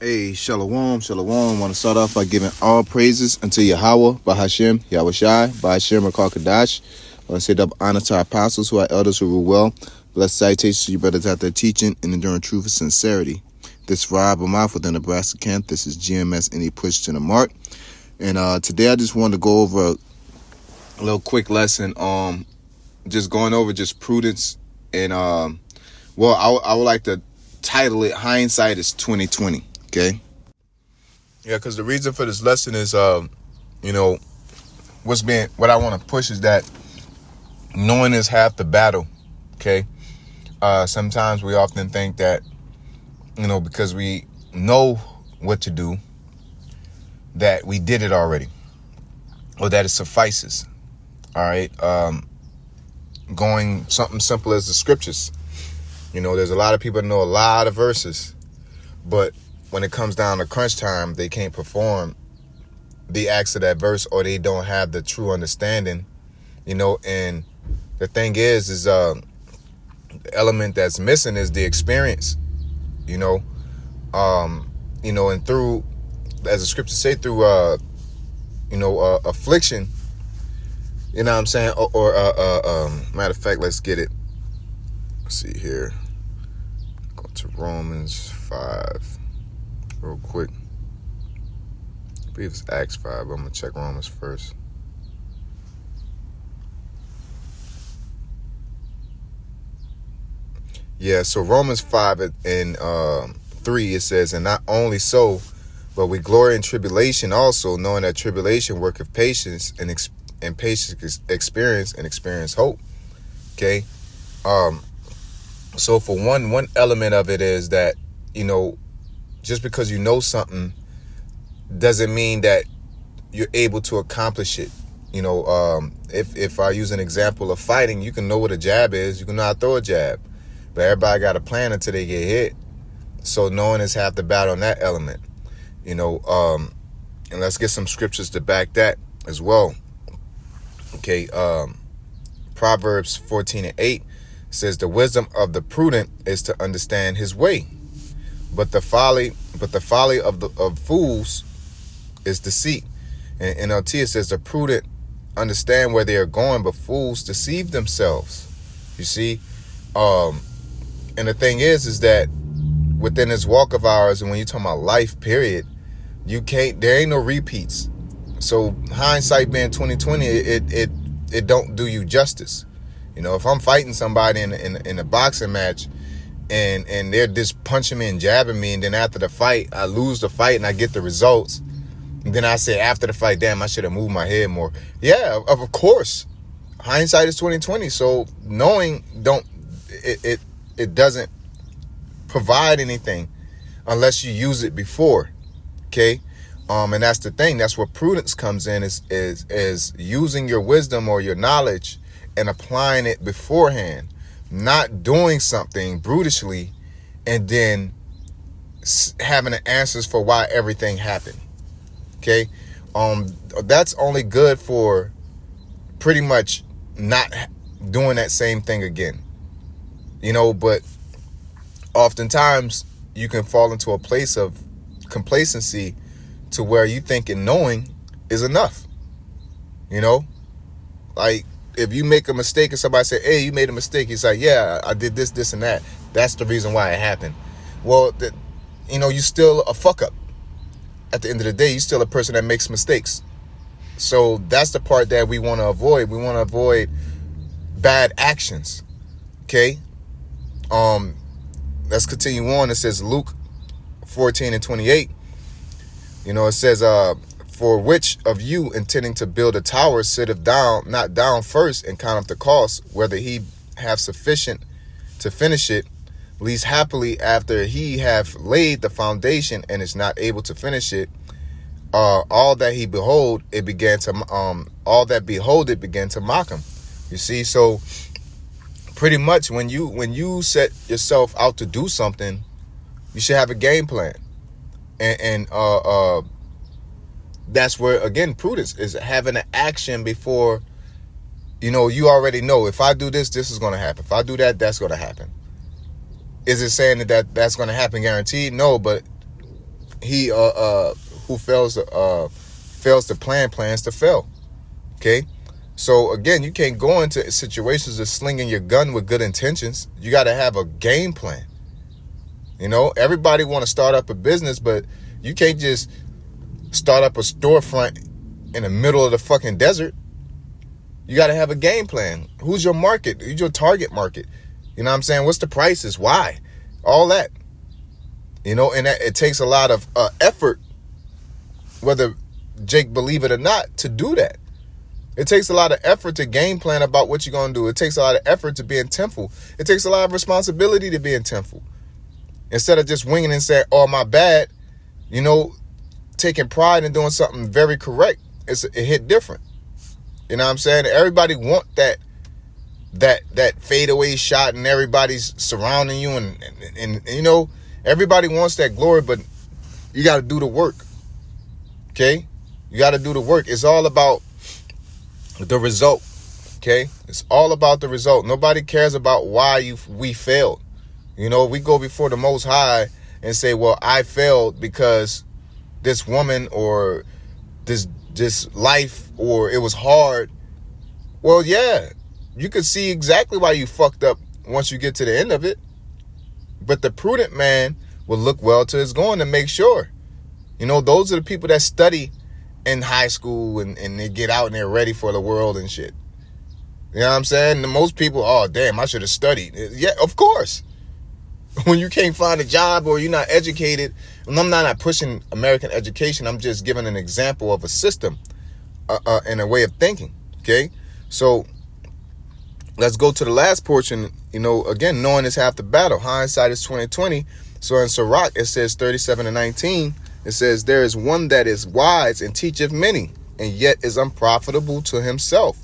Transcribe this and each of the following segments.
Hey, Shalom, Shalom. Want to start off by giving all praises unto Yahweh, Bahashem, Yahushai, Bahashem, Rakakadash. I want to say double honor to our apostles who are elders who rule well. Blessed salutations to you brothers out there teaching and enduring truth and sincerity. This Rob Amouth within Nebraska camp. This is GMS Any Push to the Mark. And today I just wanted to go over a little quick lesson just going over just prudence and I would like to title it Hindsight is 2020. Okay. Yeah, because the reason for this lesson is, what I want to push is that knowing is half the battle. Okay. Sometimes we often think that, because we know what to do, that we did it already, or that it suffices. All right. Going something simple as the scriptures. There's a lot of people that know a lot of verses, but when it comes down to crunch time, they can't perform the acts of that verse, or they don't have the true understanding, and the thing is the element that's missing is the experience, and through, as the scriptures say, through, affliction, you know what I'm saying? Or matter of fact, let's get it. Let's see here. Go to Romans 5. Real quick. I believe it's Acts 5, but I'm going to check Romans first. Yeah, so Romans 5 and 3, it says, and not only so, but we glory in tribulation also, knowing that tribulation worketh patience, and patience experience, and experience hope. Okay? So for one element of it is that, just because you know something doesn't mean that you're able to accomplish it. If I use an example of fighting, you can know what a jab is. You can know how to throw a jab. But everybody got a plan until they get hit. So knowing is half the battle on that element. And let's get some scriptures to back that as well. Okay, Proverbs 14:8 says, the wisdom of the prudent is to understand his way. But the folly of fools is deceit. And NLT, it says, the prudent understand where they are going, but fools deceive themselves. You see? And the thing is that within this walk of ours, and when you're talking about life, period, there ain't no repeats. So hindsight being 2020, it don't do you justice. If I'm fighting somebody in a boxing match, and they're just punching me and jabbing me, and then after the fight, I lose the fight and I get the results. And then I say after the fight, damn, I should have moved my head more. Yeah, of course. Hindsight is 2020. So knowing it doesn't provide anything unless you use it before. Okay. And that's the thing. That's where prudence comes in, is using your wisdom or your knowledge and applying it beforehand. Not doing something brutishly and then having the answers for why everything happened. Okay. That's only good for pretty much not doing that same thing again. But oftentimes you can fall into a place of complacency to where you thinking knowing is enough. Like, if you make a mistake and somebody say, hey, you made a mistake, he's like, yeah, I did this, this, and that. That's the reason why it happened. Well, you're still a fuck up. At the end of the day, you're still a person that makes mistakes. So that's the part that we want to avoid. We want to avoid bad actions. Okay. Let's continue on. It says Luke 14:28. It says, for which of you intending to build a tower sitteth not down first and counteth the cost, whether he have sufficient to finish it, least happily after he have laid the foundation and is not able to finish it, all that behold it began to mock him. You see, so pretty much when you set yourself out to do something, you should have a game plan, and that's where, again, prudence is having an action before, you already know, if I do this, this is going to happen. If I do that, that's going to happen. Is it saying that that's going to happen guaranteed? No, but He who fails to plan plans to fail. Okay? So again, you can't go into situations just slinging your gun with good intentions. You got to have a game plan. You know, everybody want to start up a business, but you can't just start up a storefront in the middle of the fucking desert. You got to have a game plan. Who's your market? Who's your target market? You know what I'm saying? What's the prices? Why? All that. You know, and it takes a lot of effort, whether Jake believe it or not, to do that. It takes a lot of effort to game plan about what you're going to do. It takes a lot of effort to be intentful. It takes a lot of responsibility to be intentful. Instead of just winging and saying, oh, my bad, you know, taking pride in doing something very correct, it hit different. You know what I'm saying? Everybody want that fadeaway shot and everybody's surrounding you and you know, everybody wants that glory, but you got to do the work. Okay? You got to do the work. It's all about the result. Okay? It's all about the result. Nobody cares about why we failed. You know, we go before the Most High and say, well, I failed because this woman or this life or it was hard. Well, yeah, you could see exactly why you fucked up once you get to the end of it. But the prudent man will look well to his going to make sure. You know, those are the people that study in high school and they get out and they're ready for the world and shit. You know what I'm saying? And most people, oh, damn, I should have studied. Yeah, of course. When you can't find a job or you're not educated, and I'm not pushing American education, I'm just giving an example of a system and a way of thinking, okay? So let's go to the last portion. You know, again, knowing is half the battle. Hindsight is 20/20. So in Sirach, it says 37-19, it says, there is one that is wise and teacheth many, and yet is unprofitable to himself.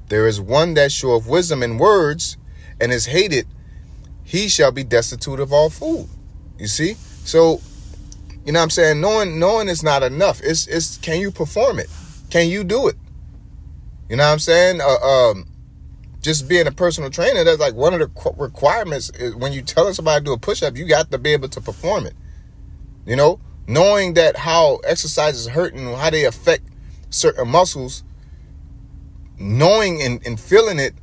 There is one that showeth wisdom in words, and is hated, he shall be destitute of all food. You see? So, you know what I'm saying? Knowing is not enough. It's can you perform it? Can you do it? You know what I'm saying? Just being a personal trainer, that's like one of the requirements is when you telling somebody to do a push-up, you got to be able to perform it. You know? Knowing that how exercises hurt and how they affect certain muscles, knowing and feeling it,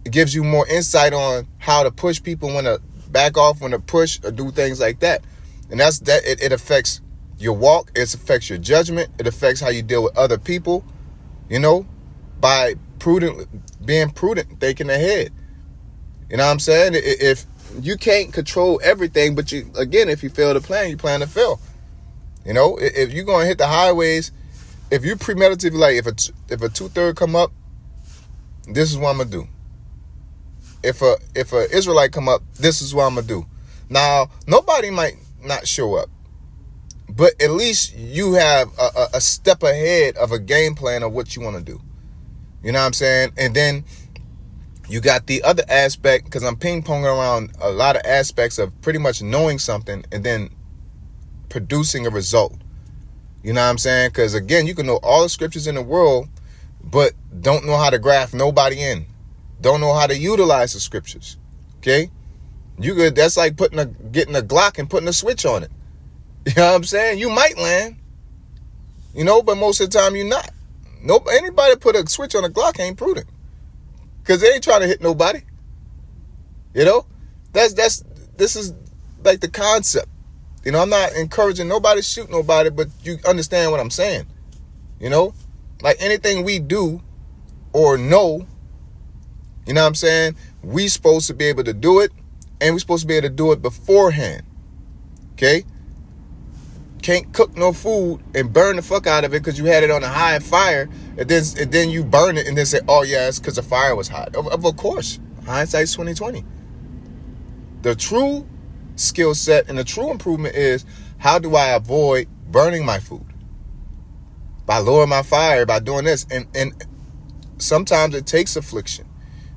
it gives you more insight on how to push people, when to back off, when to push, or do things like that. And that's that. It affects your walk. It affects your judgment. It affects how you deal with other people, you know, by being prudent, thinking ahead. You know what I'm saying? If you can't control everything, but if you fail to plan, you plan to fail. You know, if you're going to hit the highways, if you premeditative, like if a 2/3 come up, this is what I'm going to do. If a Israelite come up, this is what I'm going to do. Now, nobody might not show up, but at least you have a step ahead of a game plan of what you want to do. You know what I'm saying? And then you got the other aspect, because I'm ping-ponging around a lot of aspects of pretty much knowing something and then producing a result. You know what I'm saying? Because again, you can know all the scriptures in the world, but don't know how to graft nobody in. Don't know how to utilize the scriptures. Okay? That's like getting a Glock and putting a switch on it. You know what I'm saying? You might land. You know, but most of the time you're not. Anybody put a switch on a Glock ain't prudent. Because they ain't trying to hit nobody. You know? This is like the concept. You know, I'm not encouraging nobody to shoot nobody, but you understand what I'm saying. You know? Like anything we do or know, you know what I'm saying? We supposed to be able to do it, and we supposed to be able to do it beforehand. Okay? Can't cook no food and burn the fuck out of it because you had it on a high fire, and then you burn it and then say, oh yeah, it's because the fire was hot. Of course. Hindsight's 20/20. The true skill set and the true improvement is, how do I avoid burning my food? By lowering my fire, by doing this. And sometimes it takes affliction.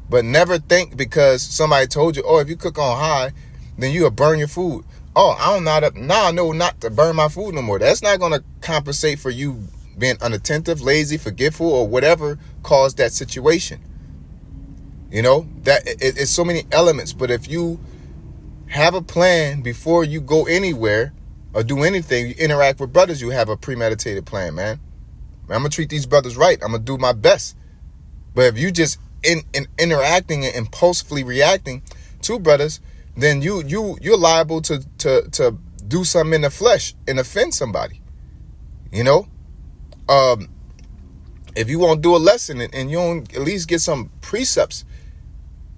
But never think because somebody told you, oh, if you cook on high, then you'll burn your food. Oh, I know not to burn my food no more. That's not going to compensate for you being unattentive, lazy, forgetful, or whatever caused that situation. You know, that it's so many elements. But if you have a plan before you go anywhere, or do anything, you interact with brothers, you have a premeditated plan, man. I'm going to treat these brothers right. I'm going to do my best. But if you just in interacting and impulsively reacting to brothers, then you're liable to do something in the flesh and offend somebody. You know? If you won't do a lesson and you don't at least get some precepts,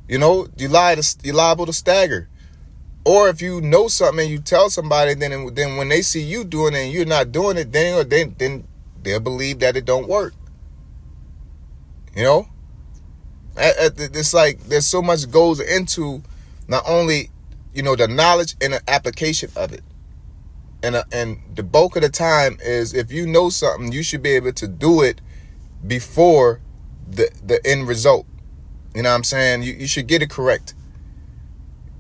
you know, you're liable to stagger. Or if you know something and you tell somebody, then when they see you doing it and you're not doing it, then they'll believe that it don't work. You know? It's like there's so much goes into not only, you know, the knowledge and the application of it. And the bulk of the time is, if you know something, you should be able to do it before the end result. You know what I'm saying? You should get it correct.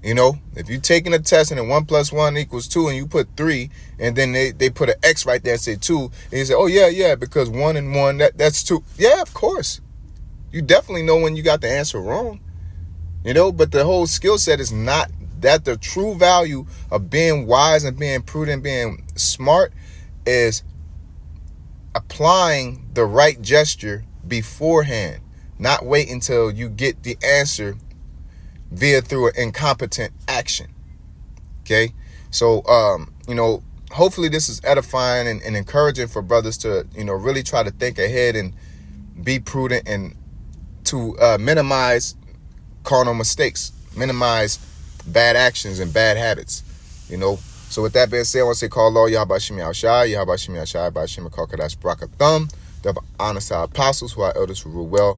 You know, if you're taking a test and then 1 + 1 = 2 and you put 3 and then they put an X right there and say 2, and you say, oh yeah, because 1 and 1, that's 2. Yeah, of course. You definitely know when you got the answer wrong. You know, but the whole skill set is not that. The true value of being wise and being prudent, being smart, is applying the right gesture beforehand, not wait until you get the answer through an incompetent action. Okay, so you know, hopefully this is edifying and encouraging for brothers to, you know, really try to think ahead and be prudent and to minimize carnal mistakes, minimize bad actions and bad habits. You know, so with that being said, I want to say, call Allah Yahabashim Al-Shai, Yahabashim Al-Shai, Bashim Al-Kakadash Brakathum, the honest apostles who are elders who rule well.